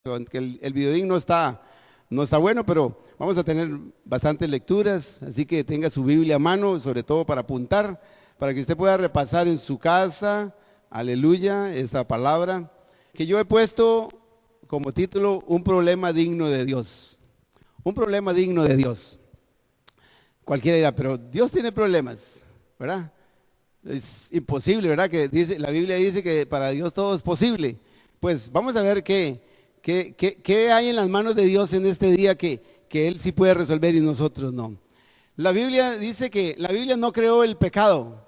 Aunque el videoín no está bueno, pero vamos a tener bastantes lecturas, así que tenga su Biblia a mano, sobre todo para apuntar, para que usted pueda repasar en su casa, aleluya, esa palabra, que yo he puesto como título, un problema digno de Dios. Un problema digno de Dios. Cualquiera dirá, pero Dios tiene problemas, ¿verdad? Es imposible, ¿verdad? La Biblia dice que para Dios todo es posible. Pues vamos a ver ¿qué hay en las manos de Dios en este día que Él sí puede resolver y nosotros no? La Biblia dice que la Biblia no creó el pecado.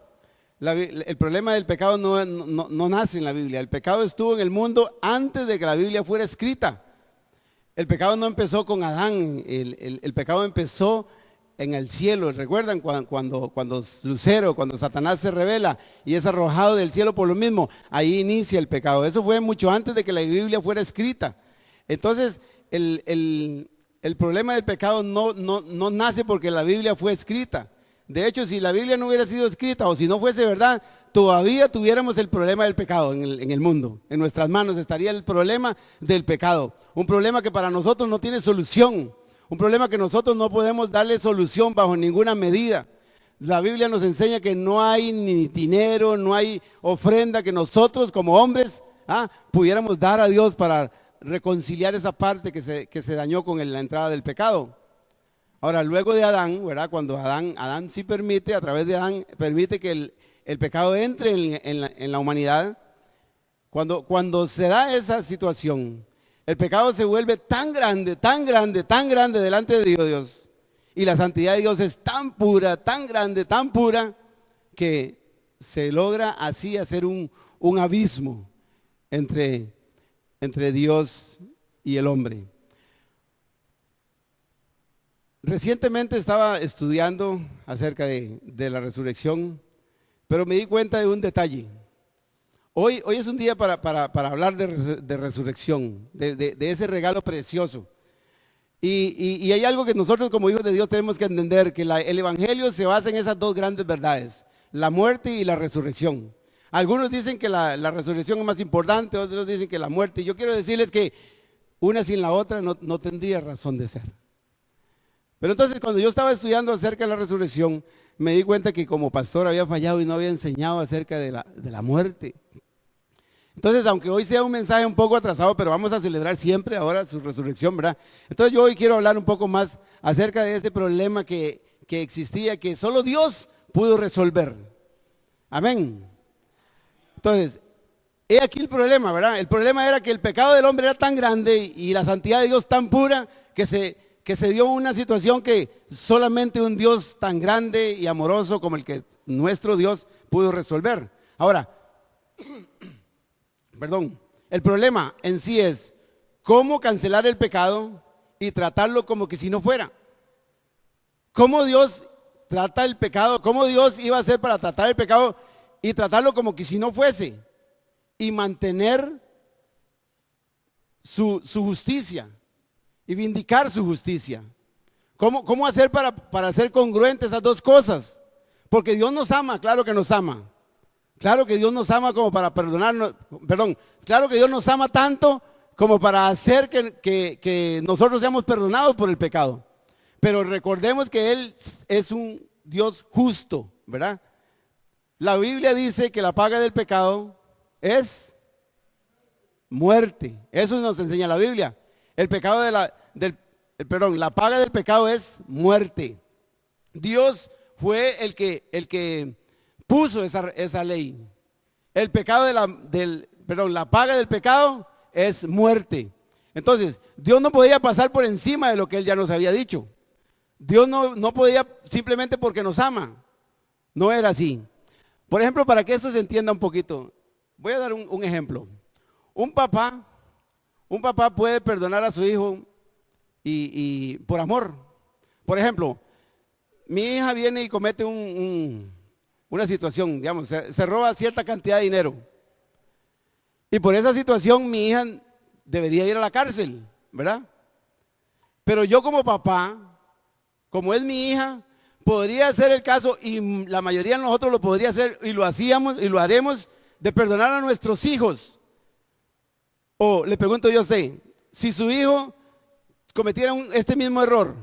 El problema del pecado no nace en la Biblia. El pecado estuvo en el mundo antes de que la Biblia fuera escrita. El pecado no empezó con Adán. El pecado empezó en el cielo. ¿Recuerdan cuando Lucero, cuando Satanás se revela y es arrojado del cielo por lo mismo? Ahí inicia el pecado. Eso fue mucho antes de que la Biblia fuera escrita. Entonces, el problema del pecado no nace porque la Biblia fue escrita. De hecho, si la Biblia no hubiera sido escrita o si no fuese verdad, todavía tuviéramos el problema del pecado en el mundo. En nuestras manos estaría el problema del pecado. Un problema que para nosotros no tiene solución. Un problema que nosotros no podemos darle solución bajo ninguna medida. La Biblia nos enseña que no hay ni dinero, no hay ofrenda que nosotros como hombres pudiéramos dar a Dios para reconciliar esa parte que se dañó con la entrada del pecado. Ahora, luego de Adán, ¿verdad? Cuando Adán sí permite, a través de Adán, permite que el pecado entre en la humanidad. Cuando se da esa situación, el pecado se vuelve tan grande, tan grande, tan grande delante de Dios. Y la santidad de Dios es tan pura, tan grande, tan pura, que se logra así hacer un abismo entre Dios y el hombre. Recientemente estaba estudiando acerca de la resurrección, pero me di cuenta de un detalle. Hoy es un día para hablar de resurrección, de ese regalo precioso. Y hay algo que nosotros como hijos de Dios tenemos que entender, que el Evangelio se basa en esas dos grandes verdades, la muerte y la resurrección. Algunos dicen que la resurrección es más importante, otros dicen que la muerte. Y yo quiero decirles que una sin la otra no tendría razón de ser. Pero entonces cuando yo estaba estudiando acerca de la resurrección, me di cuenta que como pastor había fallado y no había enseñado acerca de la muerte. Entonces, aunque hoy sea un mensaje un poco atrasado, pero vamos a celebrar siempre ahora su resurrección, ¿verdad? Entonces yo hoy quiero hablar un poco más acerca de ese problema que existía, que solo Dios pudo resolver. Amén. Entonces, he aquí el problema, ¿verdad? El problema era que el pecado del hombre era tan grande y la santidad de Dios tan pura que se dio una situación que solamente un Dios tan grande y amoroso como el que nuestro Dios pudo resolver. Ahora, el problema en sí es cómo cancelar el pecado y tratarlo como que si no fuera. ¿Cómo Dios trata el pecado? ¿Cómo Dios iba a hacer para tratar el pecado y tratarlo como que si no fuese? Y mantener su justicia y vindicar su justicia. ¿Cómo hacer para hacer congruentes esas dos cosas? Porque Dios nos ama, claro que nos ama. Claro que Dios nos ama como para perdonarnos, claro que Dios nos ama tanto como para hacer que nosotros seamos perdonados por el pecado. Pero recordemos que Él es un Dios justo, ¿verdad? La Biblia dice que la paga del pecado es muerte. Eso nos enseña la Biblia. El pecado la paga del pecado es muerte. Dios fue el que puso esa ley. El pecado la paga del pecado es muerte. Entonces, Dios no podía pasar por encima de lo que Él ya nos había dicho. Dios no podía simplemente porque nos ama. No era así. Por ejemplo, para que esto se entienda un poquito, voy a dar un ejemplo. Un papá puede perdonar a su hijo y por amor. Por ejemplo, mi hija viene y comete una situación, digamos, se roba cierta cantidad de dinero. Y por esa situación mi hija debería ir a la cárcel, ¿verdad? Pero yo como papá, como es mi hija, podría hacer el caso, y la mayoría de nosotros lo podría hacer, y lo hacíamos y lo haremos, de perdonar a nuestros hijos. O le pregunto yo a usted, si su hijo cometiera este mismo error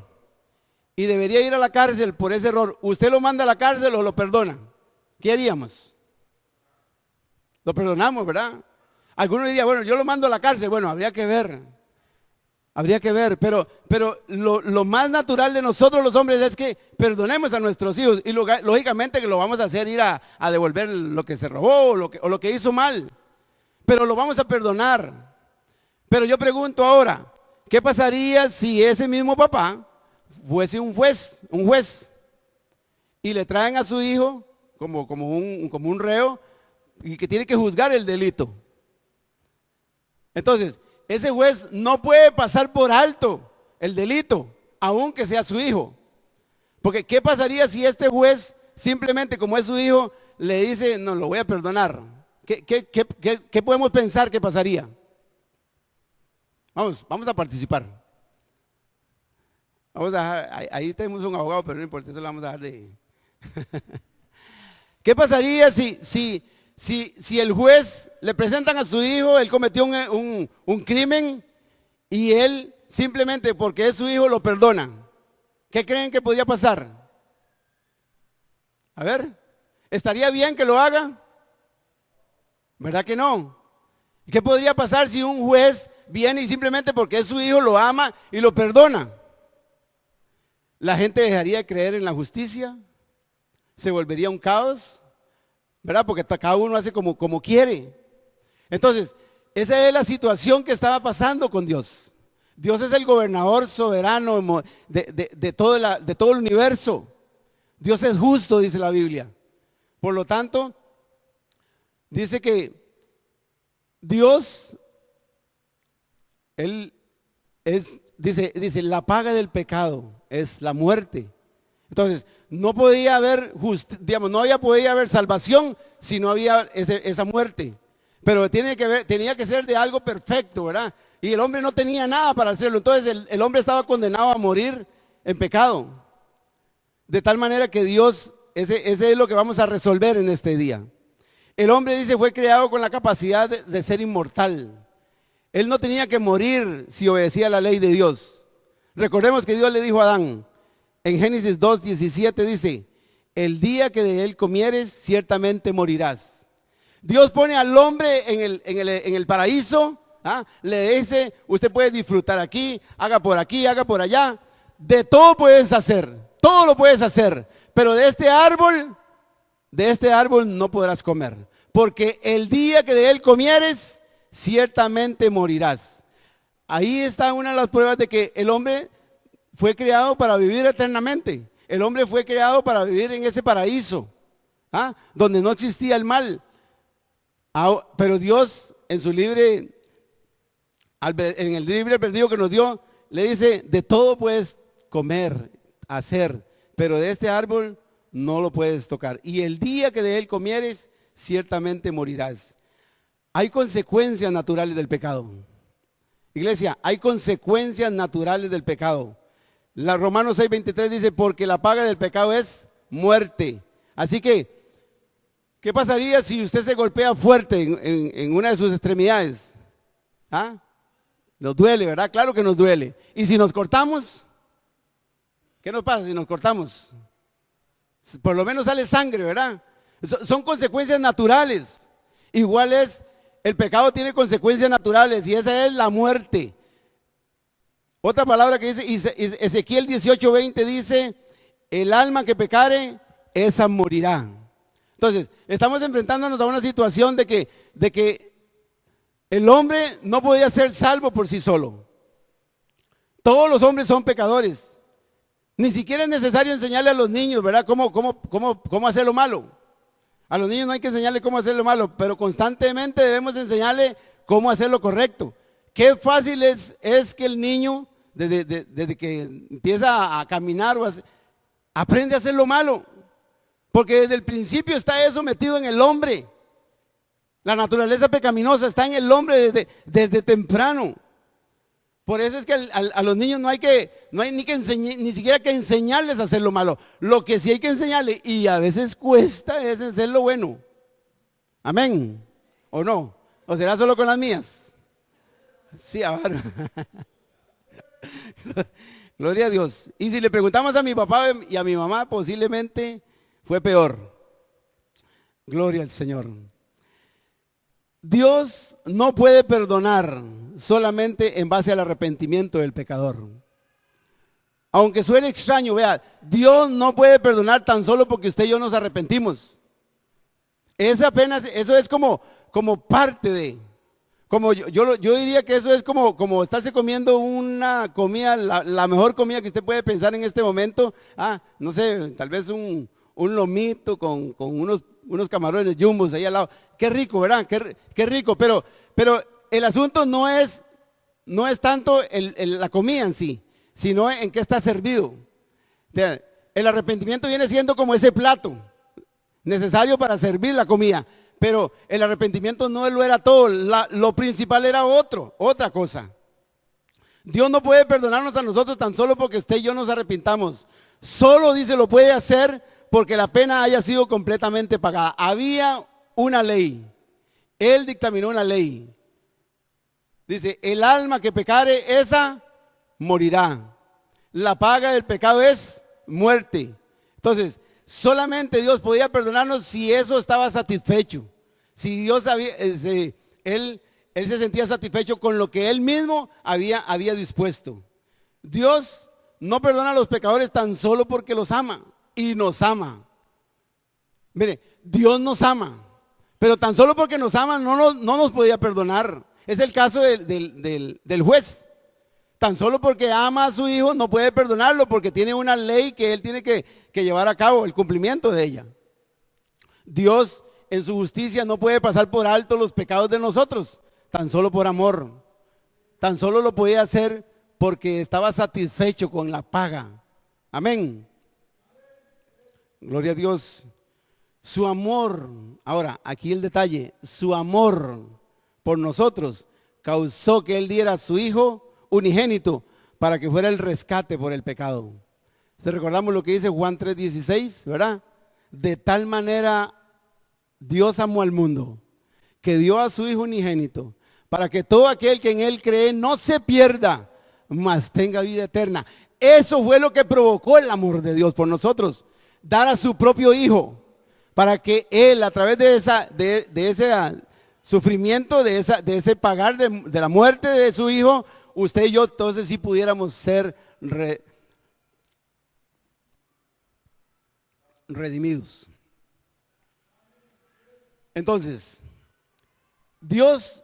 y debería ir a la cárcel por ese error, ¿usted lo manda a la cárcel o lo perdona? ¿Qué haríamos? Lo perdonamos, ¿verdad? Algunos dirían, bueno, yo lo mando a la cárcel. Bueno, habría que ver, pero lo más natural de nosotros los hombres es que perdonemos a nuestros hijos y lógicamente que lo vamos a hacer ir a devolver lo que se robó o lo que hizo mal, pero lo vamos a perdonar. Pero yo pregunto ahora, ¿qué pasaría si ese mismo papá fuese un juez, y le traen a su hijo como un reo y que tiene que juzgar el delito? Entonces, ese juez no puede pasar por alto el delito, aunque sea su hijo. Porque ¿qué pasaría si este juez simplemente, como es su hijo, le dice, no, lo voy a perdonar? ¿Qué podemos pensar que pasaría? Vamos a participar. Ahí tenemos un abogado, pero no importa, eso lo vamos a dar de... ¿Qué pasaría si el juez le presentan a su hijo, él cometió un crimen y él simplemente porque es su hijo lo perdona? ¿Qué creen que podría pasar? A ver, ¿estaría bien que lo haga? ¿Verdad que no? ¿Qué podría pasar si un juez viene y simplemente porque es su hijo lo ama y lo perdona? La gente dejaría de creer en la justicia, se volvería un caos, ¿verdad? Porque cada uno hace como quiere. Entonces, esa es la situación que estaba pasando con Dios. Dios es el gobernador soberano de todo el universo. Dios es justo, dice la Biblia. Por lo tanto, dice que Dios, Él dice, la paga del pecado es la muerte. Entonces, no podía haber, podía haber salvación si no había esa muerte. Pero tenía que ser de algo perfecto, ¿verdad? Y el hombre no tenía nada para hacerlo. Entonces el hombre estaba condenado a morir en pecado. De tal manera que Dios, ese es lo que vamos a resolver en este día. El hombre, dice, fue creado con la capacidad de ser inmortal. Él no tenía que morir si obedecía la ley de Dios. Recordemos que Dios le dijo a Adán, en Génesis 2:17 dice, el día que de él comieres, ciertamente morirás. Dios pone al hombre en el paraíso, le dice, usted puede disfrutar aquí, haga por allá, de todo puedes hacer, todo lo puedes hacer, pero de este árbol no podrás comer, porque el día que de él comieres, ciertamente morirás. Ahí está una de las pruebas de que el hombre fue creado para vivir eternamente. El hombre fue creado para vivir en ese paraíso, donde no existía el mal. Pero Dios, en el libre albedrío que nos dio, le dice, de todo puedes comer, hacer, pero de este árbol no lo puedes tocar. Y el día que de él comieres, ciertamente morirás. Hay consecuencias naturales del pecado. Iglesia, hay consecuencias naturales del pecado. La Romanos 6:23 dice, porque la paga del pecado es muerte. Así que, ¿qué pasaría si usted se golpea fuerte en una de sus extremidades? Nos duele, ¿verdad? Claro que nos duele. ¿Y si nos cortamos? ¿Qué nos pasa si nos cortamos? Por lo menos sale sangre, ¿verdad? Son consecuencias naturales. Igual es, el pecado tiene consecuencias naturales y esa es la muerte. Otra palabra que dice, Ezequiel 18:20 dice, el alma que pecare, esa morirá. Entonces, estamos enfrentándonos a una situación de que el hombre no podía ser salvo por sí solo. Todos los hombres son pecadores. Ni siquiera es necesario enseñarle a los niños, ¿verdad? Cómo hacer lo malo. A los niños no hay que enseñarle cómo hacer lo malo, pero constantemente debemos enseñarle cómo hacer lo correcto. Qué fácil es que el niño, desde que empieza a caminar, aprende a hacer lo malo. Porque desde el principio está eso metido en el hombre. La naturaleza pecaminosa está en el hombre desde temprano. Por eso es que a los niños no hay ni siquiera que enseñarles a hacer lo malo. Lo que sí hay que enseñarles, y a veces cuesta, es hacer lo bueno. Amén. ¿O no? ¿O será solo con las mías? Sí, ahora. Gloria a Dios. Y si le preguntamos a mi papá y a mi mamá, posiblemente fue peor. Gloria al Señor. Dios no puede perdonar solamente en base al arrepentimiento del pecador. Aunque suene extraño, vea, Dios no puede perdonar tan solo porque usted y yo nos arrepentimos. Eso es como parte de, como yo diría que eso es como estarse comiendo una comida, la mejor comida que usted puede pensar en este momento. No sé, tal vez un lomito con unos camarones jumbos ahí al lado. Qué rico, ¿verdad? Qué rico, pero el asunto no es tanto la comida en sí, sino en qué está servido. El arrepentimiento viene siendo como ese plato necesario para servir la comida, pero el arrepentimiento no lo era todo, lo principal era otra cosa. Dios no puede perdonarnos a nosotros tan solo porque usted y yo nos arrepintamos. Solo dice lo puede hacer porque la pena haya sido completamente pagada. Había una ley, Él dictaminó una ley. Dice, el alma que pecare, esa morirá. La paga del pecado es muerte. Entonces, solamente Dios podía perdonarnos si eso estaba satisfecho. Si Dios Él se sentía satisfecho con lo que Él mismo había dispuesto. Dios no perdona a los pecadores tan solo porque los ama y nos ama. Mire, Dios nos ama, pero tan solo porque nos ama no nos podía perdonar. Es el caso del juez. Tan solo porque ama a su hijo no puede perdonarlo porque tiene una ley que él tiene que llevar a cabo, el cumplimiento de ella. Dios en su justicia no puede pasar por alto los pecados de nosotros, tan solo por amor. Tan solo lo podía hacer porque estaba satisfecho con la paga. Amén. Gloria a Dios. Su amor, ahora aquí el detalle, su amor por nosotros causó que Él diera a su Hijo unigénito para que fuera el rescate por el pecado. ¿Se recordamos lo que dice Juan 3:16, verdad? De tal manera Dios amó al mundo que dio a su Hijo unigénito para que todo aquel que en Él cree no se pierda, mas tenga vida eterna. Eso fue lo que provocó el amor de Dios por nosotros, dar a su propio Hijo para que Él a través de ese sufrimiento, de ese pagar de la muerte de su Hijo, usted y yo entonces sí pudiéramos ser redimidos. Entonces, Dios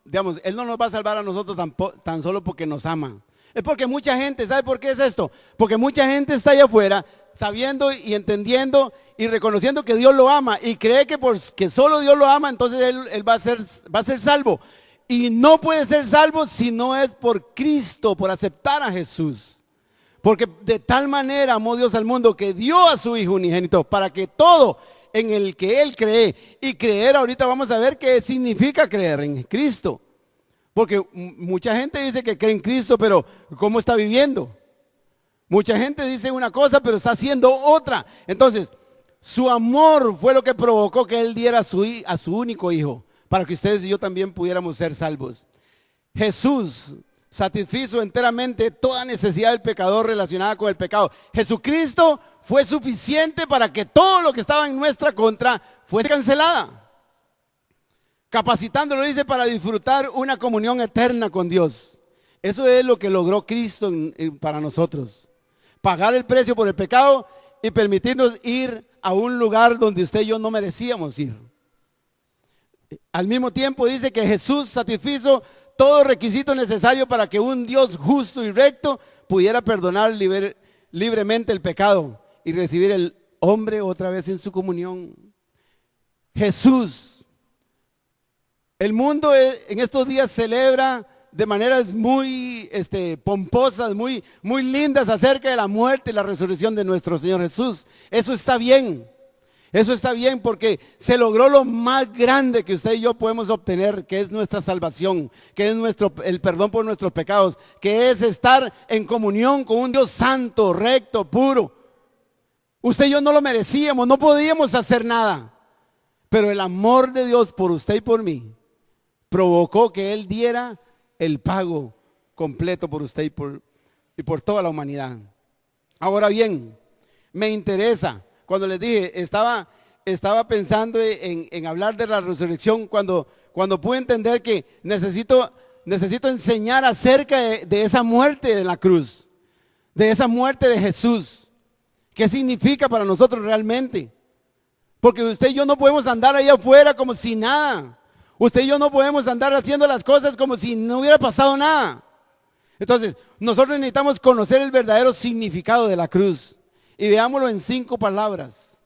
digamos, Él no nos va a salvar a nosotros tan solo porque nos ama. Es porque mucha gente, ¿sabe por qué es esto? Porque mucha gente está allá afuera sabiendo y entendiendo y reconociendo que Dios lo ama y cree que solo Dios lo ama, entonces él va a ser salvo. Y no puede ser salvo si no es por Cristo, por aceptar a Jesús. Porque de tal manera amó Dios al mundo que dio a su Hijo unigénito para que todo en el que Él cree, y creer, ahorita vamos a ver qué significa creer en Cristo. Porque mucha gente dice que cree en Cristo, pero ¿cómo está viviendo? Mucha gente dice una cosa, pero está haciendo otra. Entonces, su amor fue lo que provocó que Él diera a su único Hijo, para que ustedes y yo también pudiéramos ser salvos. Jesús satisfizo enteramente toda necesidad del pecador relacionada con el pecado. Jesucristo fue suficiente para que todo lo que estaba en nuestra contra fuese cancelada, capacitándolo, dice, para disfrutar una comunión eterna con Dios. Eso es lo que logró Cristo para nosotros. Pagar el precio por el pecado y permitirnos ir a un lugar donde usted y yo no merecíamos ir. Al mismo tiempo dice que Jesús satisfizo todo requisito necesario para que un Dios justo y recto pudiera perdonar libremente el pecado y recibir el hombre otra vez en su comunión. Jesús. El mundo en estos días celebra de maneras muy pomposas, muy lindas acerca de la muerte y la resurrección de nuestro Señor Jesús. Eso está bien. Eso está bien porque se logró lo más grande que usted y yo podemos obtener, que es nuestra salvación, que es el perdón por nuestros pecados, que es estar en comunión con un Dios santo, recto, puro. Usted y yo no lo merecíamos, no podíamos hacer nada, pero el amor de Dios por usted y por mí provocó que Él diera el pago completo por usted y por toda la humanidad. Ahora bien, me interesa, cuando les dije, estaba pensando en hablar de la resurrección cuando pude entender que necesito enseñar acerca de esa muerte de la cruz, de esa muerte de Jesús. ¿Qué significa para nosotros realmente? Porque usted y yo no podemos andar ahí afuera como si nada. Usted y yo no podemos andar haciendo las cosas como si no hubiera pasado nada. Entonces, nosotros necesitamos conocer el verdadero significado de la cruz. Y veámoslo en 5 palabras.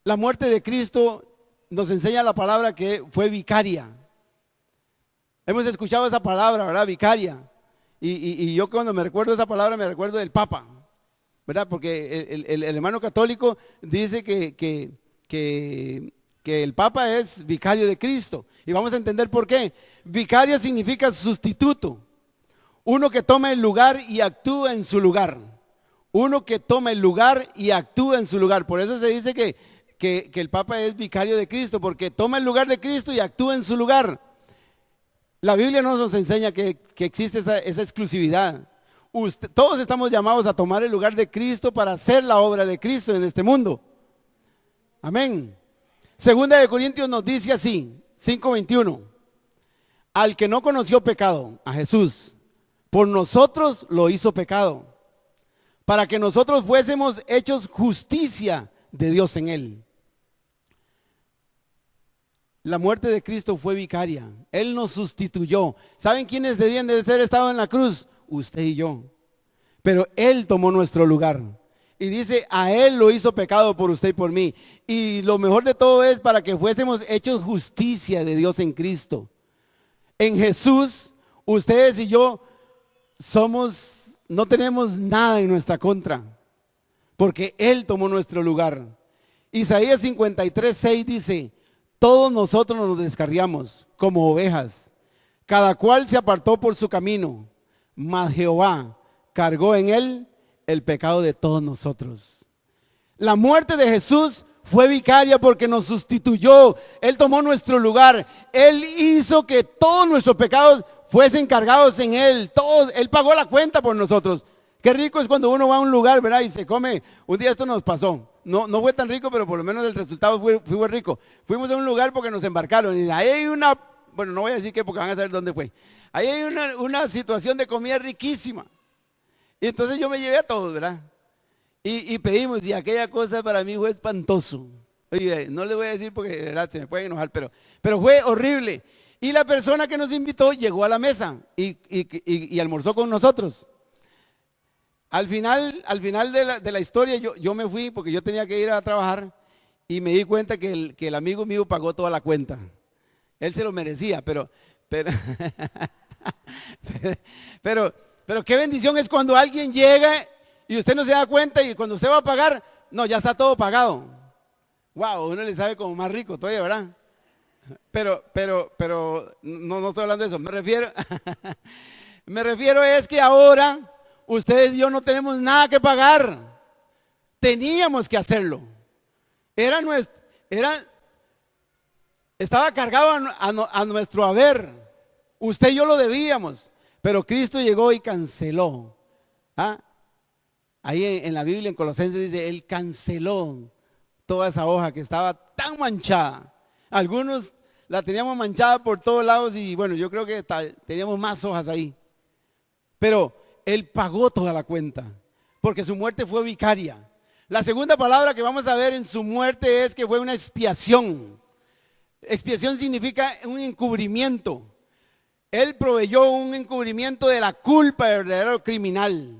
La muerte de Cristo nos enseña la palabra que fue vicaria. Hemos escuchado esa palabra, ¿verdad? Vicaria. Y yo cuando me recuerdo esa palabra me recuerdo del Papa, ¿verdad? Porque el hermano católico dice que el Papa es vicario de Cristo. Y vamos a entender por qué. Vicario significa sustituto. Uno que toma el lugar y actúa en su lugar. Uno que toma el lugar y actúa en su lugar. Por eso se dice que el Papa es vicario de Cristo, porque toma el lugar de Cristo y actúa en su lugar. La Biblia no nos enseña que existe esa exclusividad. Todos estamos llamados a tomar el lugar de Cristo para hacer la obra de Cristo en este mundo. Amén. Segunda de Corintios nos dice así, 5:21. Al que no conoció pecado, a Jesús, por nosotros lo hizo pecado, para que nosotros fuésemos hechos justicia de Dios en él. La muerte de Cristo fue vicaria. Él nos sustituyó. ¿Saben quiénes debían de ser estado en la cruz? Usted y yo. Pero Él tomó nuestro lugar. Y dice, a Él lo hizo pecado por usted y por mí. Y lo mejor de todo es para que fuésemos hechos justicia de Dios en Cristo. En Jesús, ustedes y yo no tenemos nada en nuestra contra. Porque Él tomó nuestro lugar. Isaías 53:6 dice, todos nosotros nos descarriamos como ovejas. Cada cual se apartó por su camino. Mas Jehová cargó en él el pecado de todos nosotros. La muerte de Jesús fue vicaria porque nos sustituyó. Él tomó nuestro lugar. Él hizo que todos nuestros pecados fuesen cargados en Él. Él pagó la cuenta por nosotros. Qué rico es cuando uno va a un lugar, ¿verdad? Y se come. Un día esto nos pasó. No fue tan rico, pero por lo menos el resultado fue rico. Fuimos a un lugar porque nos embarcaron. Y ahí hay bueno, no voy a decir qué porque van a saber dónde fue. Ahí hay una situación de comida riquísima. Y entonces yo me llevé a todos, ¿verdad? Y pedimos, y aquella cosa para mí fue espantoso. Oye, no le voy a decir porque de verdad se me pueden enojar, pero fue horrible. Y la persona que nos invitó llegó a la mesa y almorzó con nosotros. Al final de la historia yo me fui porque yo tenía que ir a trabajar y me di cuenta que el amigo mío pagó toda la cuenta. Él se lo merecía, pero qué bendición es cuando alguien llega y usted no se da cuenta y cuando usted va a pagar, no, ya está todo pagado. Wow, uno le sabe como más rico todavía, ¿verdad? Pero no estoy hablando de eso, me refiero es que ahora ustedes y yo no tenemos nada que pagar. Teníamos que hacerlo. Estaba cargado a nuestro haber. Usted y yo lo debíamos. Pero Cristo llegó y canceló. Ahí en la Biblia, en Colosenses dice, Él canceló toda esa hoja que estaba tan manchada. Algunos la teníamos manchada por todos lados y bueno, yo creo que teníamos más hojas ahí. Pero Él pagó toda la cuenta, porque su muerte fue vicaria. La segunda palabra que vamos a ver en su muerte es que fue una expiación. Expiación significa un encubrimiento. Él proveyó un encubrimiento de la culpa del verdadero criminal.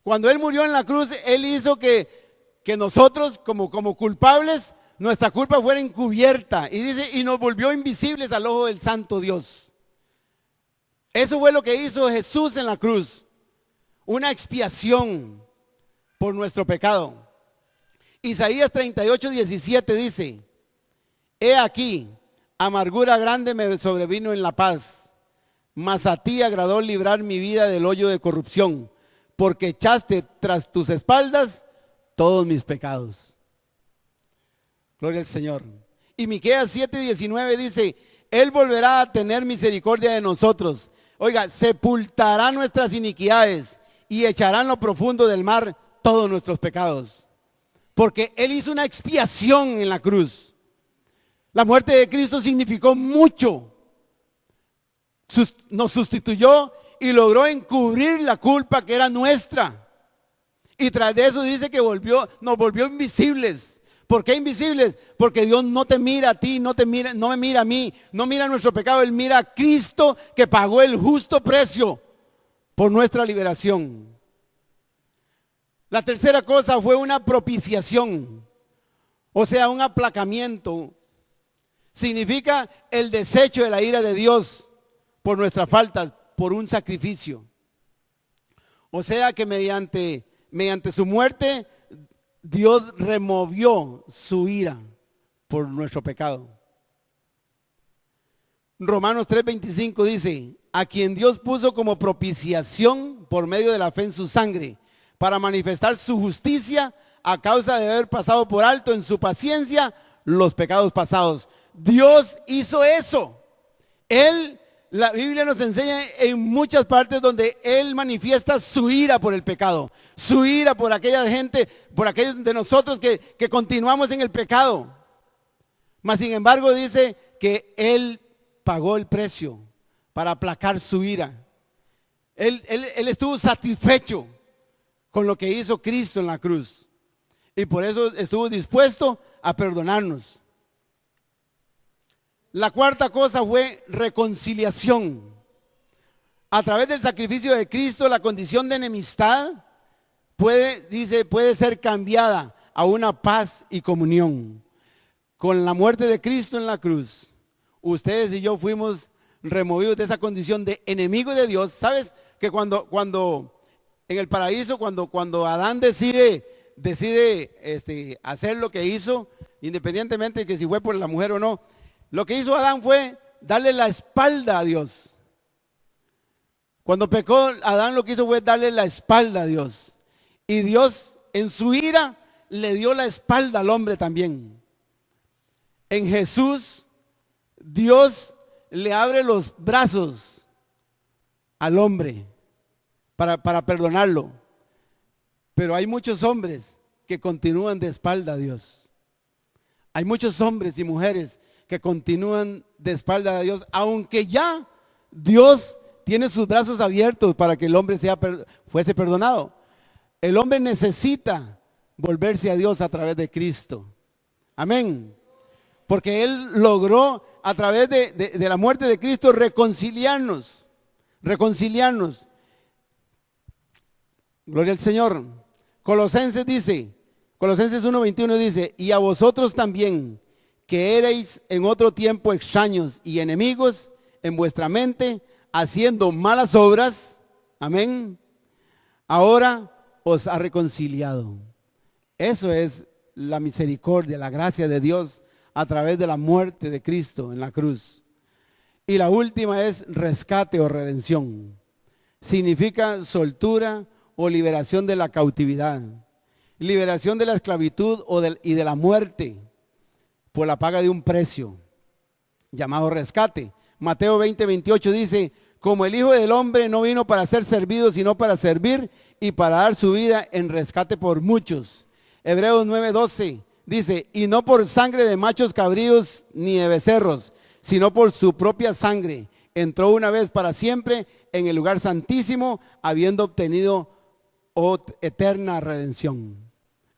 Cuando Él murió en la cruz, Él hizo que nosotros como culpables, nuestra culpa fuera encubierta. Y dice, y nos volvió invisibles al ojo del santo Dios. Eso fue lo que hizo Jesús en la cruz. Una expiación por nuestro pecado. Isaías 38:17 dice, he aquí, amargura grande me sobrevino en la paz. Mas a ti agradó librar mi vida del hoyo de corrupción, porque echaste tras tus espaldas todos mis pecados. Gloria al Señor. Y Miqueas 7:19 dice, Él volverá a tener misericordia de nosotros. Oiga, sepultará nuestras iniquidades y echará en lo profundo del mar todos nuestros pecados. Porque Él hizo una expiación en la cruz. La muerte de Cristo significó mucho. Nos sustituyó y logró encubrir la culpa que era nuestra. Y tras de eso dice que nos volvió invisibles. ¿Por qué invisibles? Porque Dios no te mira a ti, no me mira a mí, no mira nuestro pecado. Él mira a Cristo que pagó el justo precio por nuestra liberación. La tercera cosa fue una propiciación, o sea, un aplacamiento. Significa el desecho de la ira de Dios por nuestras faltas, por un sacrificio. O sea que mediante su muerte, Dios removió su ira por nuestro pecado. Romanos 3:25 dice, a quien Dios puso como propiciación por medio de la fe en su sangre, para manifestar su justicia a causa de haber pasado por alto en su paciencia los pecados pasados. Dios hizo eso. La Biblia nos enseña en muchas partes donde Él manifiesta su ira por el pecado, su ira por aquella gente, por aquellos de nosotros que continuamos en el pecado. Mas sin embargo dice que Él pagó el precio para aplacar su ira. Él estuvo satisfecho con lo que hizo Cristo en la cruz. Y por eso estuvo dispuesto a perdonarnos. La cuarta cosa fue reconciliación. A través del sacrificio de Cristo, la condición de enemistad puede ser cambiada a una paz y comunión. Con la muerte de Cristo en la cruz, ustedes y yo fuimos removidos de esa condición de enemigo de Dios. ¿Sabes? Que cuando en el paraíso, cuando Adán decide hacer lo que hizo, independientemente de que si fue por la mujer o no, lo que hizo Adán fue darle la espalda a Dios. Cuando pecó, Adán lo que hizo fue darle la espalda a Dios. Y Dios en su ira le dio la espalda al hombre también. En Jesús, Dios le abre los brazos al hombre para perdonarlo. Pero hay muchos hombres que continúan de espalda a Dios. Hay muchos hombres y mujeres que continúan de espalda a Dios, aunque ya Dios tiene sus brazos abiertos para que el hombre fuese perdonado. El hombre necesita volverse a Dios a través de Cristo. Amén. Porque Él logró a través de la muerte de Cristo reconciliarnos. Gloria al Señor. Colosenses 1:21 dice, y a vosotros también, que erais en otro tiempo extraños y enemigos en vuestra mente, haciendo malas obras, amén, ahora os ha reconciliado. Eso es la misericordia, la gracia de Dios a través de la muerte de Cristo en la cruz. Y la última es rescate o redención. Significa soltura o liberación de la cautividad, liberación de la esclavitud y de la muerte por la paga de un precio llamado rescate. Mateo 20:28 dice, como el Hijo del Hombre no vino para ser servido, sino para servir y para dar su vida en rescate por muchos. Hebreos 9:12 dice, y no por sangre de machos cabríos ni de becerros, sino por su propia sangre, entró una vez para siempre en el lugar santísimo, habiendo obtenido eterna redención.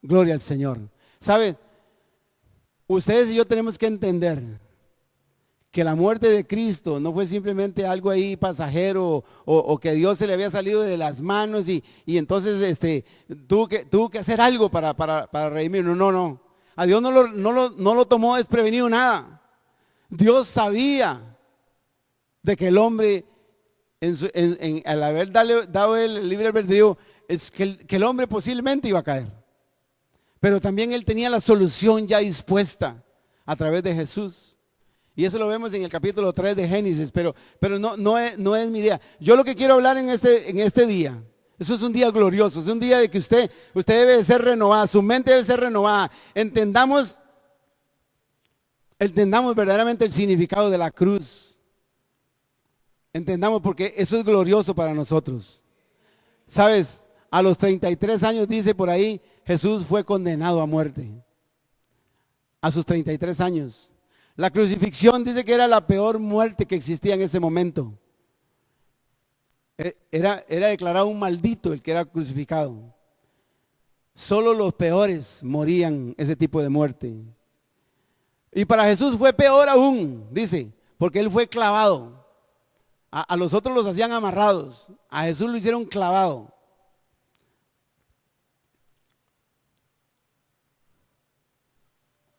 Gloria al Señor. ¿Sabe? Ustedes y yo tenemos que entender que la muerte de Cristo no fue simplemente algo ahí pasajero o que Dios se le había salido de las manos y entonces tuvo que hacer algo para redimirnos. No. A Dios no lo tomó desprevenido nada. Dios sabía de que el hombre, al haber dado el libre albedrío, es que el hombre posiblemente iba a caer. Pero también Él tenía la solución ya dispuesta a través de Jesús. Y eso lo vemos en el capítulo 3 de Génesis, pero no es mi idea. Yo lo que quiero hablar en este día, eso es un día glorioso, es un día de que usted debe de ser renovada, su mente debe ser renovada. Entendamos Entendamos verdaderamente el significado de la cruz. Entendamos porque eso es glorioso para nosotros. ¿Sabes? A los 33 años, dice por ahí, Jesús fue condenado a muerte. A sus 33 años. La crucifixión dice que era la peor muerte que existía en ese momento. Era declarado un maldito el que era crucificado. Solo los peores morían ese tipo de muerte. Y para Jesús fue peor aún, dice, porque él fue clavado. A los otros los hacían amarrados. A Jesús lo hicieron clavado.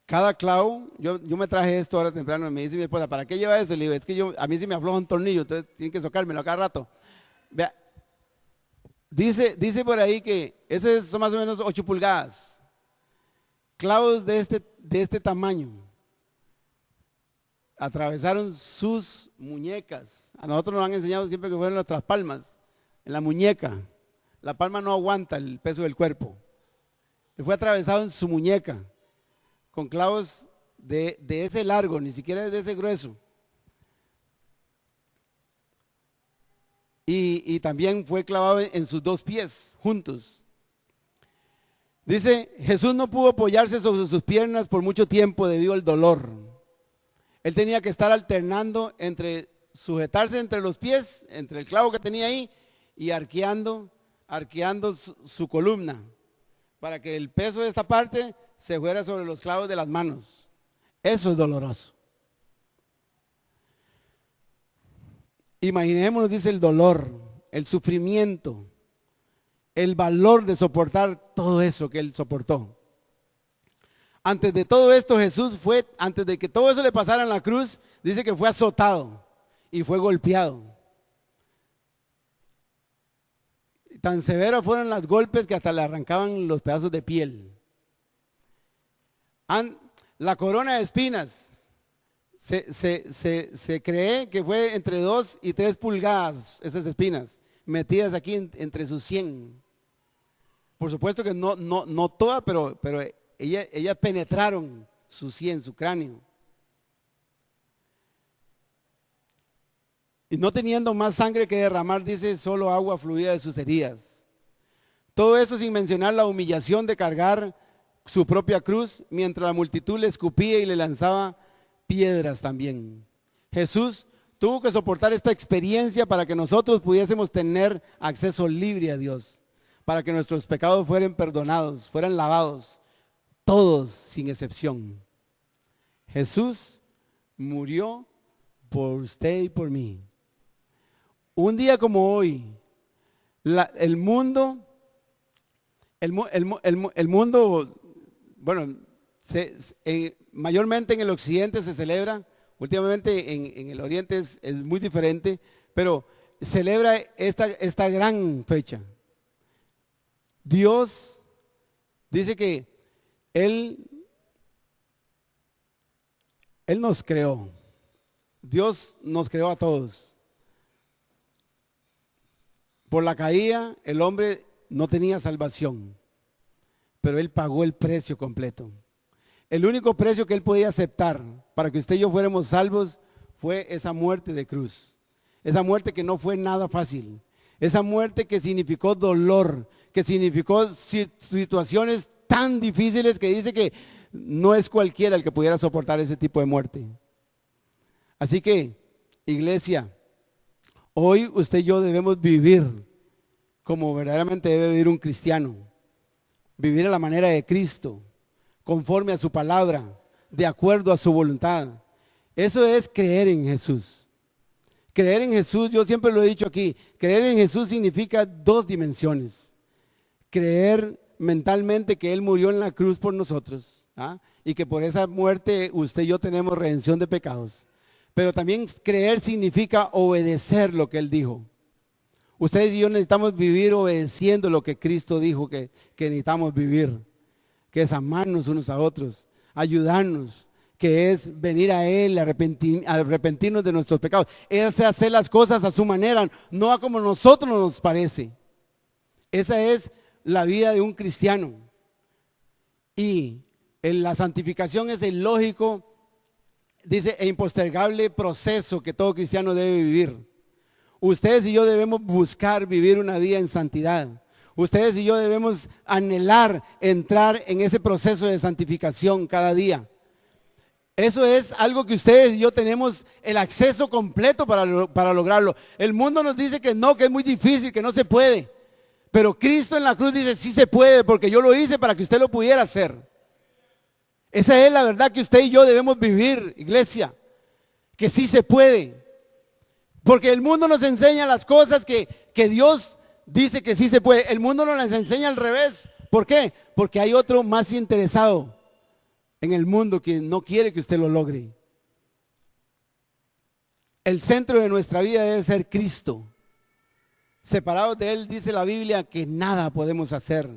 Cada clavo, yo me traje esto ahora temprano, me dice mi esposa, ¿para qué lleva eso? Le digo, es que a mí sí me afloja un tornillo, entonces tienen que socármelo a cada rato. Vea, dice por ahí que esos son más o menos 8 pulgadas. Clavos de este tamaño. Atravesaron sus muñecas. A nosotros nos han enseñado siempre que fueron nuestras palmas, en la muñeca. La palma no aguanta el peso del cuerpo. Le fue atravesado en su muñeca, con clavos de ese largo, ni siquiera de ese grueso. Y también fue clavado en sus 2 pies, juntos. Dice, Jesús no pudo apoyarse sobre sus piernas por mucho tiempo debido al dolor. Él tenía que estar alternando entre sujetarse entre los pies, entre el clavo que tenía ahí, y arqueando su columna, para que el peso de esta parte se fuera sobre los clavos de las manos. Eso es doloroso. Imaginémonos, dice, el dolor, el sufrimiento, el valor de soportar todo eso que él soportó. Antes de todo esto, Jesús fue, antes de que todo eso le pasara en la cruz, dice que fue azotado y fue golpeado. Tan severos fueron los golpes que hasta le arrancaban los pedazos de piel. La corona de espinas se cree que fue entre 2 y 3 pulgadas, esas espinas, metidas aquí entre sus 100. Por supuesto que no todas, pero ellas penetraron su 100, su cráneo. Y no teniendo más sangre que derramar, dice, solo agua fluía de sus heridas. Todo eso sin mencionar la humillación de cargar su propia cruz, mientras la multitud le escupía y le lanzaba piedras también. Jesús tuvo que soportar esta experiencia para que nosotros pudiésemos tener acceso libre a Dios, para que nuestros pecados fueran perdonados, fueran lavados, todos sin excepción. Jesús murió por usted y por mí. Un día como hoy, el mundo, bueno, mayormente en el occidente se celebra, últimamente en el oriente es muy diferente, pero celebra esta gran fecha. Dios dice que Él nos creó. Dios nos creó a todos. Por la caída, el hombre no tenía salvación, pero Él pagó el precio completo. El único precio que Él podía aceptar para que usted y yo fuéramos salvos fue esa muerte de cruz. Esa muerte que no fue nada fácil. Esa muerte que significó dolor, que significó situaciones tan difíciles que dice que no es cualquiera el que pudiera soportar ese tipo de muerte. Así que, iglesia, hoy usted y yo debemos vivir como verdaderamente debe vivir un cristiano. Vivir a la manera de Cristo, conforme a su palabra, de acuerdo a su voluntad. Eso es creer en Jesús. Creer en Jesús, yo siempre lo he dicho aquí, creer en Jesús significa 2 dimensiones. Creer mentalmente que Él murió en la cruz por nosotros, ¿ah? Y que por esa muerte usted y yo tenemos redención de pecados. Pero también creer significa obedecer lo que Él dijo. Ustedes y yo necesitamos vivir obedeciendo lo que Cristo dijo que necesitamos vivir, que es amarnos unos a otros, ayudarnos, que es venir a Él, arrepentirnos de nuestros pecados, es hacer las cosas a su manera, no a como nosotros nos parece. Esa es la vida de un cristiano. Y en la santificación es el lógico dice, e impostergable proceso que todo cristiano debe vivir. Ustedes y yo debemos buscar vivir una vida en santidad. Ustedes y yo debemos anhelar entrar en ese proceso de santificación cada día. Eso es algo que ustedes y yo tenemos el acceso completo para lograrlo. El mundo nos dice que no, que es muy difícil, que no se puede. Pero Cristo en la cruz dice, sí se puede, porque yo lo hice para que usted lo pudiera hacer. Esa es la verdad que usted y yo debemos vivir, iglesia. Que sí se puede. Porque el mundo nos enseña las cosas que Dios dice que sí se puede. El mundo nos las enseña al revés. ¿Por qué? Porque hay otro más interesado en el mundo que no quiere que usted lo logre. El centro de nuestra vida debe ser Cristo. Separados de Él, dice la Biblia, que nada podemos hacer.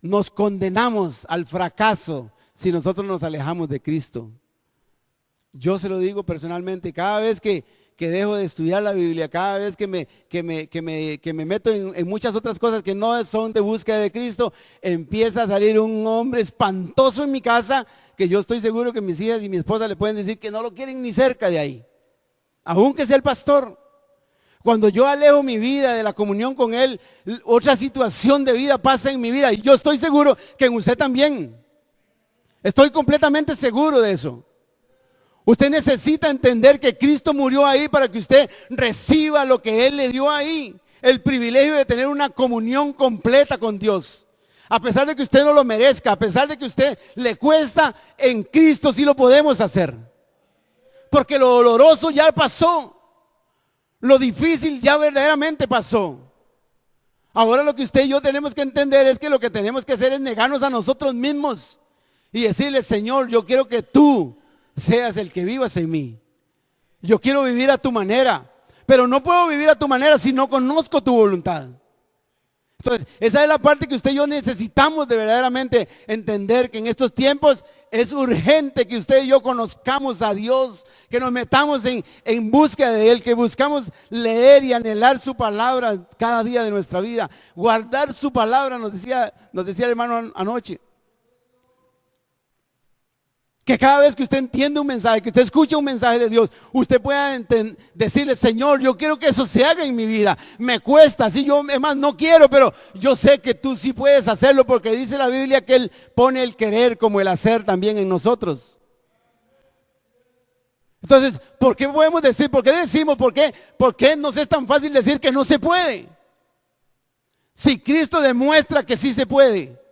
Nos condenamos al fracaso si nosotros nos alejamos de Cristo. Yo se lo digo personalmente, cada vez que dejo de estudiar la Biblia, cada vez que me meto en muchas otras cosas que no son de búsqueda de Cristo, empieza a salir un hombre espantoso en mi casa, que yo estoy seguro que mis hijas y mi esposa le pueden decir que no lo quieren ni cerca de ahí, aunque sea el pastor. Cuando yo alejo mi vida de la comunión con Él, otra situación de vida pasa en mi vida, y yo estoy seguro que en usted también. Estoy completamente seguro de eso. Usted necesita entender que Cristo murió ahí para que usted reciba lo que Él le dio ahí. El privilegio de tener una comunión completa con Dios. A pesar de que usted no lo merezca, a pesar de que usted le cuesta, en Cristo sí lo podemos hacer. Porque lo doloroso ya pasó. Lo difícil ya verdaderamente pasó. Ahora lo que usted y yo tenemos que entender es que lo que tenemos que hacer es negarnos a nosotros mismos. Y decirle, Señor, yo quiero que tú seas el que vivas en mí. Yo quiero vivir a tu manera, pero no puedo vivir a tu manera si no conozco tu voluntad. Entonces, esa es la parte que usted y yo necesitamos de verdaderamente entender, que en estos tiempos es urgente que usted y yo conozcamos a Dios, que nos metamos en búsqueda de Él, que buscamos leer y anhelar su palabra cada día de nuestra vida, guardar su palabra, nos decía el hermano anoche. Que cada vez que usted entiende un mensaje, que usted escucha un mensaje de Dios, usted pueda decirle, Señor, yo quiero que eso se haga en mi vida. Me cuesta, si yo, es más, no quiero, pero yo sé que tú sí puedes hacerlo, porque dice la Biblia que Él pone el querer como el hacer también en nosotros. Entonces, ¿por qué podemos decir, por qué decimos, por qué nos es tan fácil decir que no se puede? Si Cristo demuestra que sí se puede.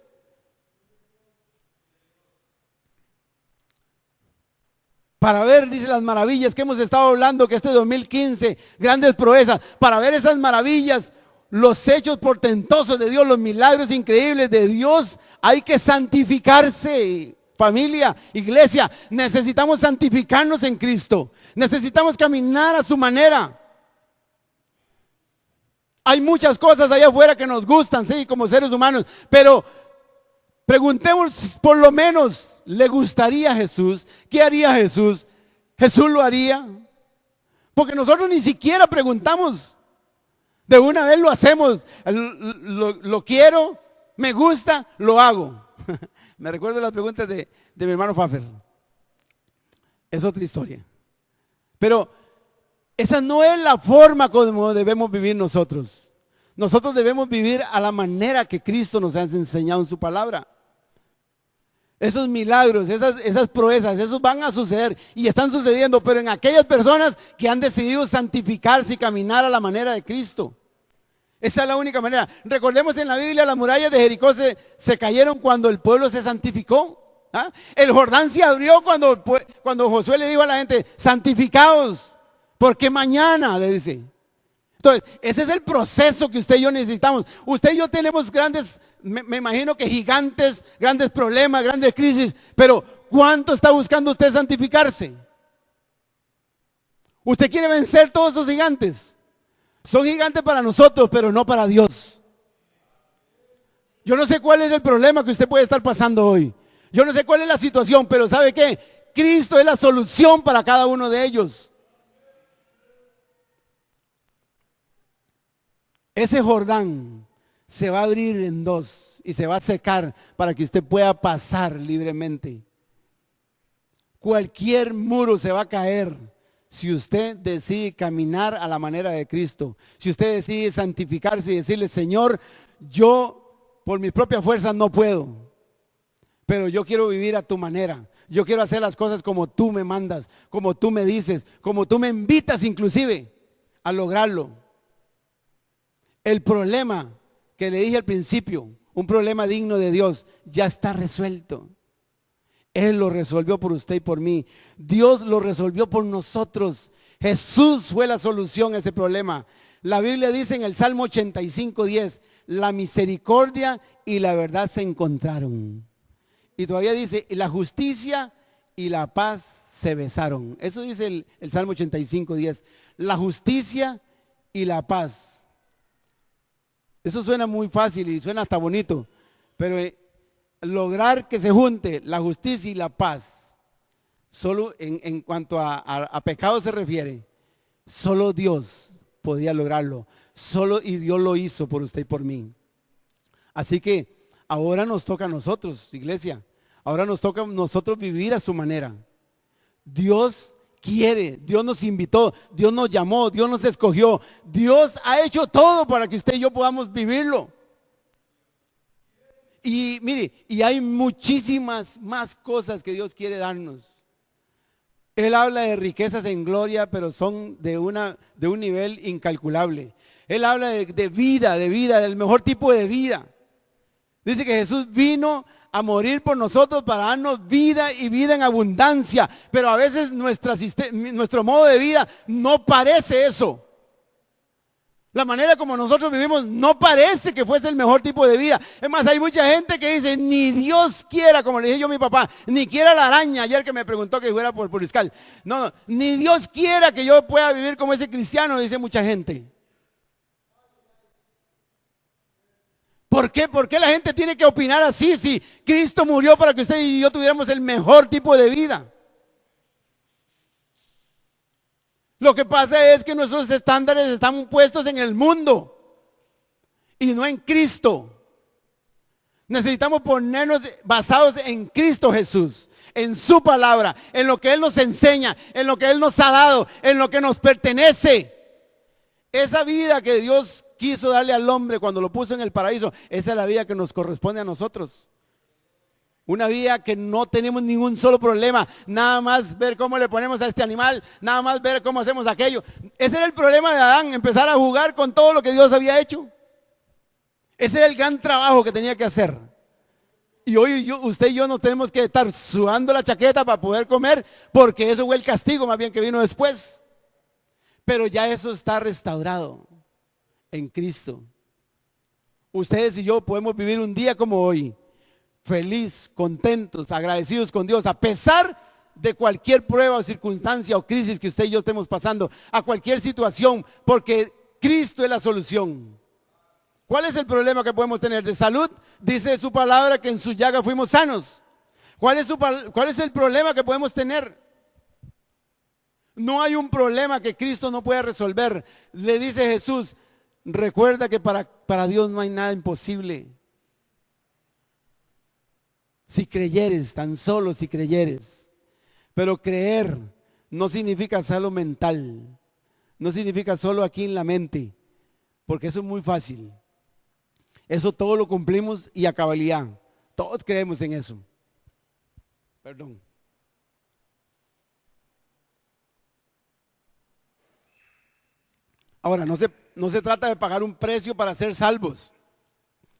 Para ver, dice, las maravillas que hemos estado hablando, que este 2015, grandes proezas, para ver esas maravillas, los hechos portentosos de Dios, los milagros increíbles de Dios, hay que santificarse. Familia, iglesia, necesitamos santificarnos en Cristo. Necesitamos caminar a su manera. Hay muchas cosas allá afuera que nos gustan, sí, como seres humanos, pero preguntemos por lo menos, ¿le gustaría a Jesús? ¿Qué haría Jesús? ¿Jesús lo haría? Porque nosotros ni siquiera preguntamos. De una vez lo hacemos. Lo quiero, me gusta, lo hago. Me recuerdo las preguntas de mi hermano Pfeffer. Es otra historia. Pero esa no es la forma como debemos vivir nosotros. Nosotros debemos vivir a la manera que Cristo nos ha enseñado en su palabra. Esos milagros, esas proezas, esos van a suceder y están sucediendo, pero en aquellas personas que han decidido santificarse y caminar a la manera de Cristo. Esa es la única manera. Recordemos en la Biblia, las murallas de Jericó se cayeron cuando el pueblo se santificó. ¿Ah? El Jordán se abrió cuando Josué le dijo a la gente, santificaos, porque mañana, le dice. Entonces, ese es el proceso que usted y yo necesitamos. Usted y yo tenemos grandes, me imagino que gigantes, grandes problemas, grandes crisis, pero ¿cuánto está buscando usted santificarse? ¿Usted quiere vencer todos esos gigantes? Son gigantes para nosotros, pero no para Dios. Yo no sé cuál es el problema que usted puede estar pasando hoy. Yo no sé cuál es la situación, pero ¿sabe qué? Cristo es la solución para cada uno de ellos. Ese Jordán se va a abrir en dos y se va a secar para que usted pueda pasar libremente. Cualquier muro se va a caer si usted decide caminar a la manera de Cristo. Si usted decide santificarse y decirle, Señor, yo por mis propias fuerzas no puedo, pero yo quiero vivir a tu manera. Yo quiero hacer las cosas como tú me mandas, como tú me dices, como tú me invitas inclusive a lograrlo. El problema que le dije al principio, un problema digno de Dios, ya está resuelto. Él lo resolvió por usted y por mí. Dios lo resolvió por nosotros. Jesús fue la solución a ese problema. La Biblia dice en el Salmo 85:10, la misericordia y la verdad se encontraron. Y todavía dice, la justicia y la paz se besaron. Eso dice el Salmo 85:10. La justicia y la paz. Eso suena muy fácil y suena hasta bonito, pero lograr que se junte la justicia y la paz, solo en cuanto a pecado se refiere, solo Dios podía lograrlo. Y Dios lo hizo por usted y por mí. Así que ahora nos toca a nosotros, iglesia. Ahora nos toca a nosotros vivir a su manera. Dios quiere, Dios nos invitó, Dios nos llamó, Dios nos escogió. Dios ha hecho todo para que usted y yo podamos vivirlo. Y mire, y hay muchísimas más cosas que Dios quiere darnos. Él habla de riquezas en gloria, pero son de un nivel incalculable. Él habla de vida, del mejor tipo de vida. Dice que Jesús vino a morir por nosotros para darnos vida y vida en abundancia. Pero a veces nuestro modo de vida no parece eso. La manera como nosotros vivimos no parece que fuese el mejor tipo de vida. Es más, hay mucha gente que dice, ni Dios quiera, como le dije yo a mi papá, ni quiera la araña, ayer que me preguntó que fuera por Puriscal. No, ni Dios quiera que yo pueda vivir como ese cristiano, dice mucha gente. ¿Por qué? ¿Por qué la gente tiene que opinar así si Cristo murió para que usted y yo tuviéramos el mejor tipo de vida? Lo que pasa es que nuestros estándares están puestos en el mundo y no en Cristo. Necesitamos ponernos basados en Cristo Jesús, en su palabra, en lo que Él nos enseña, en lo que Él nos ha dado, en lo que nos pertenece. Esa vida que Dios quiso darle al hombre cuando lo puso en el paraíso, esa es la vida que nos corresponde a nosotros. Una vida que no tenemos ningún solo problema, nada más ver cómo le ponemos a este animal, nada más ver cómo hacemos aquello. Ese era el problema de Adán, empezar a jugar con todo lo que Dios había hecho. Ese era el gran trabajo que tenía que hacer. Y hoy usted y yo no tenemos que estar sudando la chaqueta para poder comer, porque eso fue el castigo más bien que vino después. Pero ya eso está restaurado en Cristo. Ustedes y yo podemos vivir un día como hoy, feliz, contentos, agradecidos con Dios, a pesar de cualquier prueba o circunstancia o crisis que usted y yo estemos pasando, a cualquier situación, porque Cristo es la solución. ¿Cuál es el problema que podemos tener de salud? Dice su palabra que en su llaga fuimos sanos. ¿Cuál es el problema que podemos tener? No hay un problema que Cristo no pueda resolver. Le dice Jesús, recuerda que para Dios no hay nada imposible. Si creyeres, tan solo si creyeres. Pero creer no significa solo mental. No significa solo aquí en la mente. Porque eso es muy fácil. Eso todo lo cumplimos y a cabalidad. Todos creemos en eso. Perdón. Ahora, no se trata de pagar un precio para ser salvos.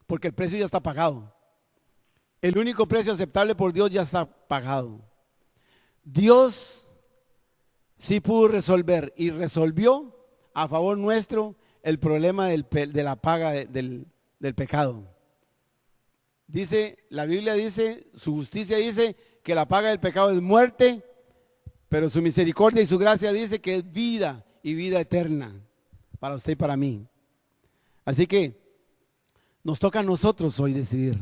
Porque el precio ya está pagado. El único precio aceptable por Dios ya está pagado. Dios sí pudo resolver y resolvió a favor nuestro el problema de la paga del pecado. Dice, la Biblia dice, su justicia dice que la paga del pecado es muerte, pero su misericordia y su gracia dice que es vida y vida eterna para usted y para mí. Así que nos toca a nosotros hoy decidir.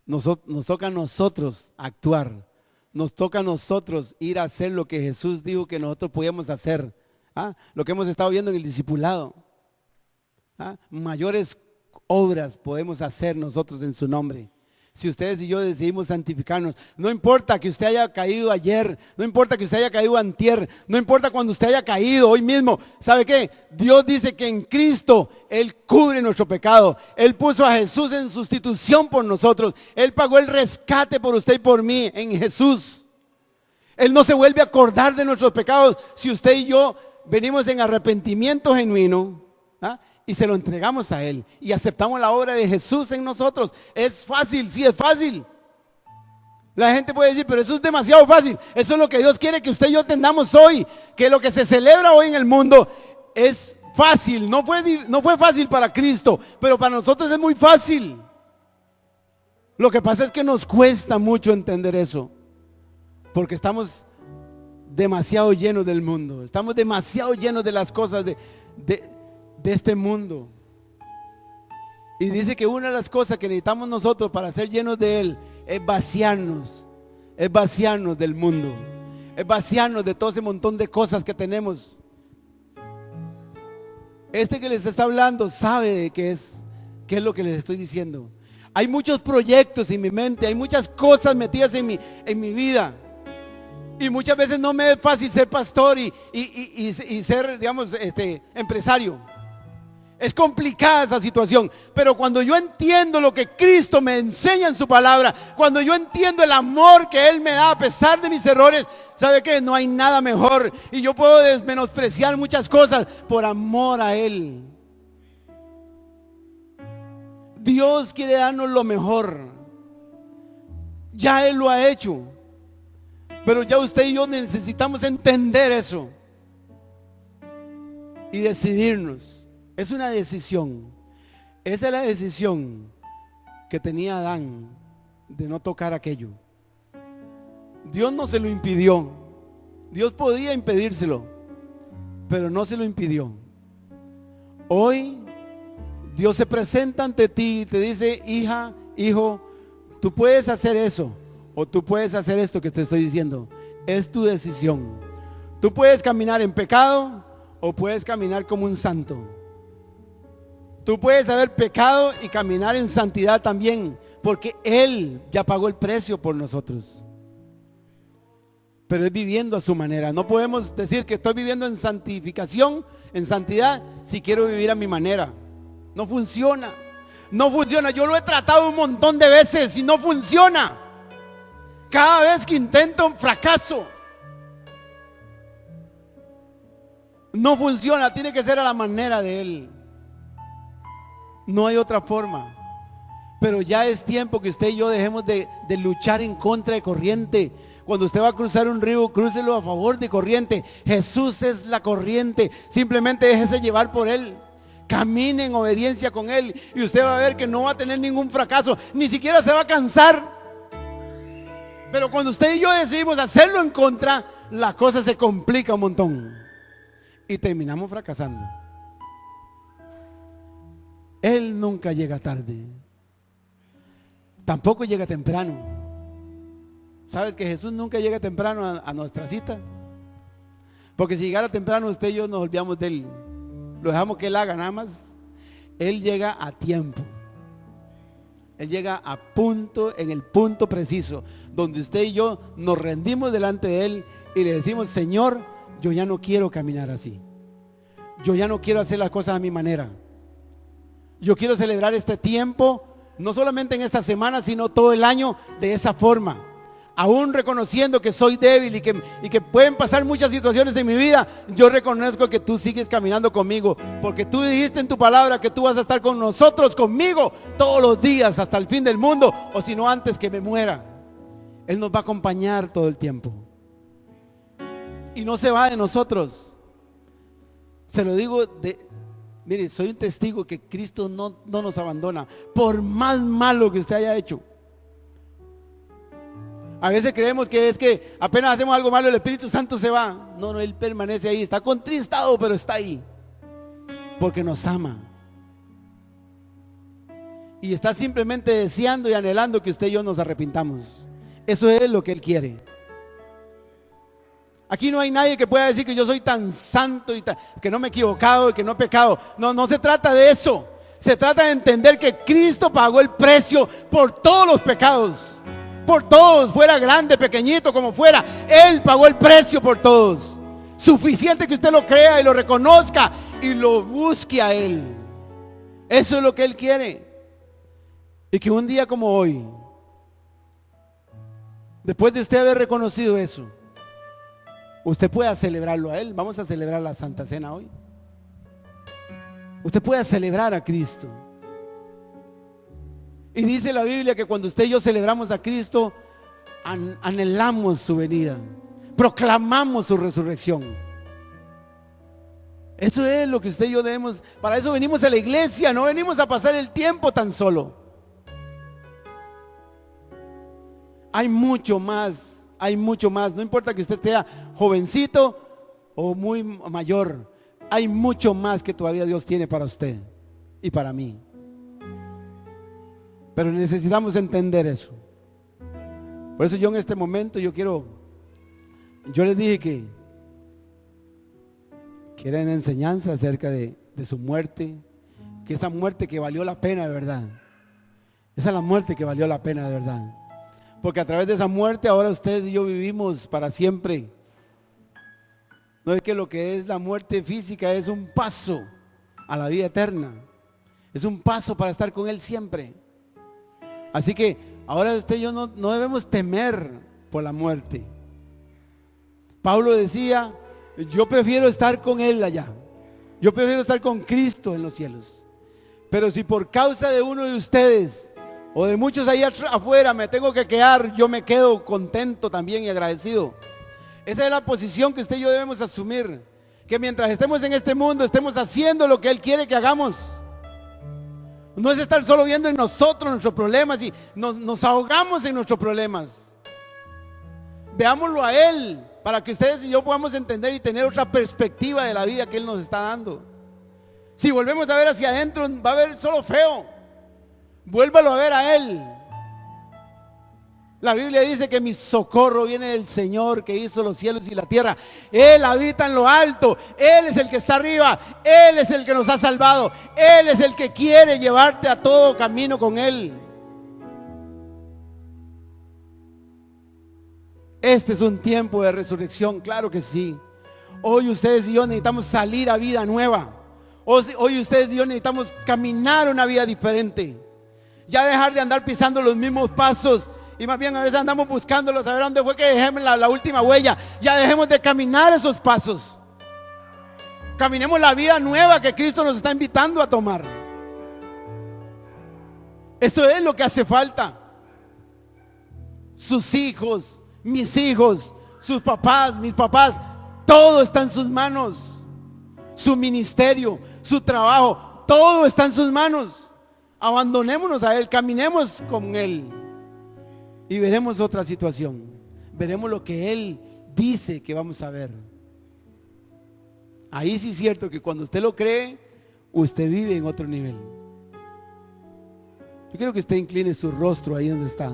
Nos toca a nosotros actuar. Nos toca a nosotros ir a hacer lo que Jesús dijo que nosotros podíamos hacer. Lo que hemos estado viendo en el discipulado. Mayores obras podemos hacer nosotros en su nombre. Si ustedes y yo decidimos santificarnos, no importa que usted haya caído ayer, no importa que usted haya caído antier, no importa cuando usted haya caído hoy mismo. ¿Sabe qué? Dios dice que en Cristo Él cubre nuestro pecado. Él puso a Jesús en sustitución por nosotros. Él pagó el rescate por usted y por mí en Jesús. Él no se vuelve a acordar de nuestros pecados si usted y yo venimos en arrepentimiento genuino, ¿ah? Y se lo entregamos a Él y aceptamos la obra de Jesús en nosotros. Es fácil, sí es fácil. La gente puede decir, pero eso es demasiado fácil. Eso es lo que Dios quiere que usted y yo tengamos hoy. Que lo que se celebra hoy en el mundo es fácil. No fue fácil para Cristo, pero para nosotros es muy fácil. Lo que pasa es que nos cuesta mucho entender eso. Porque estamos demasiado llenos del mundo. Estamos demasiado llenos de las cosas de este mundo. Y dice que una de las cosas que necesitamos nosotros para ser llenos de Él es vaciarnos del mundo, es vaciarnos de todo ese montón de cosas que tenemos. Este que les está hablando sabe de qué es lo que les estoy diciendo. Hay muchos proyectos en mi mente, hay muchas cosas metidas en mi vida. Y muchas veces no me es fácil ser pastor y ser, digamos, empresario. Es complicada esa situación, pero cuando yo entiendo lo que Cristo me enseña en su palabra, cuando yo entiendo el amor que Él me da a pesar de mis errores, ¿sabe qué? No hay nada mejor. Y yo puedo menospreciar muchas cosas por amor a Él. Dios quiere darnos lo mejor. Ya Él lo ha hecho. Pero ya usted y yo necesitamos entender eso y decidirnos. Es una decisión. Esa es la decisión que tenía Adán de no tocar aquello. Dios no se lo impidió. Dios podía impedírselo, pero no se lo impidió. Hoy Dios se presenta ante ti y te dice, hija, hijo, tú puedes hacer eso o tú puedes hacer esto que te estoy diciendo. Es tu decisión. Tú puedes caminar en pecado o puedes caminar como un santo. Tú puedes haber pecado y caminar en santidad también, porque Él ya pagó el precio por nosotros. Pero es viviendo a su manera. No podemos decir que estoy viviendo en santificación, en santidad, si quiero vivir a mi manera. No funciona. No funciona. Yo lo he tratado un montón de veces y no funciona. Cada vez que intento, fracaso. No funciona. Tiene que ser a la manera de Él. No hay otra forma. Pero ya es tiempo que usted y yo dejemos de luchar en contra de corriente. Cuando usted va a cruzar un río, crúcelo a favor de corriente. Jesús es la corriente. Simplemente déjese llevar por Él. Camine en obediencia con Él y usted va a ver que no va a tener ningún fracaso. Ni siquiera se va a cansar. Pero cuando usted y yo decidimos hacerlo en contra, la cosa se complica un montón. Y terminamos fracasando. Él nunca llega tarde. Tampoco llega temprano. ¿Sabes que Jesús nunca llega temprano a nuestra cita? Porque si llegara temprano, usted y yo nos olvidamos de Él. Lo dejamos que Él haga nada más. Él llega a tiempo. Él llega a punto, en el punto preciso, donde usted y yo nos rendimos delante de Él y le decimos, Señor, yo ya no quiero caminar así. Yo ya no quiero hacer las cosas a mi manera. Yo quiero celebrar este tiempo, no solamente en esta semana, sino todo el año de esa forma. Aún reconociendo que soy débil y que pueden pasar muchas situaciones en mi vida, yo reconozco que tú sigues caminando conmigo, porque tú dijiste en tu palabra que tú vas a estar con nosotros, conmigo, todos los días hasta el fin del mundo, o si no antes que me muera. Él nos va a acompañar todo el tiempo. Y no se va de nosotros. Se lo digo mire, soy un testigo que Cristo no nos abandona, por más malo que usted haya hecho. A veces creemos que es que apenas hacemos algo malo el Espíritu Santo se va. No, Él permanece ahí, está contristado, pero está ahí. Porque nos ama. Y está simplemente deseando y anhelando que usted y yo nos arrepintamos. Eso es lo que Él quiere. Aquí no hay nadie que pueda decir que yo soy tan santo y que no me he equivocado y que no he pecado. No se trata de eso. Se trata de entender que Cristo pagó el precio por todos los pecados. Por todos, fuera grande, pequeñito, como fuera. Él pagó el precio por todos. Suficiente que usted lo crea y lo reconozca y lo busque a Él. Eso es lo que Él quiere. Y que un día como hoy, después de usted haber reconocido eso, usted pueda celebrarlo a Él. Vamos a celebrar la Santa Cena hoy. Usted pueda celebrar a Cristo. Y dice la Biblia que cuando usted y yo celebramos a Cristo, anhelamos su venida, proclamamos su resurrección. Eso es lo que usted y yo debemos. Para eso venimos a la iglesia, no venimos a pasar el tiempo tan solo. Hay mucho más, hay mucho más. No importa que usted sea jovencito o muy mayor, hay mucho más que todavía Dios tiene para usted y para mí. Pero necesitamos entender eso. Por eso yo en este momento yo les dije que era una enseñanza acerca de su muerte, que esa muerte que valió la pena de verdad. Esa es la muerte que valió la pena de verdad. Porque a través de esa muerte ahora ustedes y yo vivimos para siempre. No es que lo que es la muerte física es un paso a la vida eterna. Es un paso para estar con Él siempre. Así que ahora usted y yo no debemos temer por la muerte. Pablo decía, yo prefiero estar con Él allá. Yo prefiero estar con Cristo en los cielos. Pero si por causa de uno de ustedes o de muchos ahí afuera me tengo que quedar, yo me quedo contento también y agradecido. Esa es la posición que usted y yo debemos asumir. Que mientras estemos en este mundo, estemos haciendo lo que Él quiere que hagamos. No es estar solo viendo en nosotros nuestros problemas y nos ahogamos en nuestros problemas. Veámoslo a Él para que ustedes y yo podamos entender y tener otra perspectiva de la vida que Él nos está dando. Si volvemos a ver hacia adentro, va a ver solo feo. Vuélvalo a ver a Él. La Biblia dice que mi socorro viene del Señor que hizo los cielos y la tierra. Él habita en lo alto. Él es el que está arriba. Él es el que nos ha salvado. Él es el que quiere llevarte a todo camino con Él. Este es un tiempo de resurrección, claro que sí. Hoy ustedes y yo necesitamos salir a vida nueva. Hoy ustedes y yo necesitamos caminar una vida diferente. Ya dejar de andar pisando los mismos pasos. Y más bien a veces andamos buscándolos, a ver dónde fue que dejemos la última huella. Ya dejemos de caminar esos pasos. Caminemos la vida nueva que Cristo nos está invitando a tomar. Eso es lo que hace falta. Sus hijos, mis hijos, sus papás, mis papás, todo está en sus manos. Su ministerio, su trabajo, todo está en sus manos. Abandonémonos a Él, caminemos con Él. Y veremos otra situación. Veremos lo que Él dice que vamos a ver. Ahí sí es cierto que cuando usted lo cree, usted vive en otro nivel. Yo quiero que usted incline su rostro ahí donde está.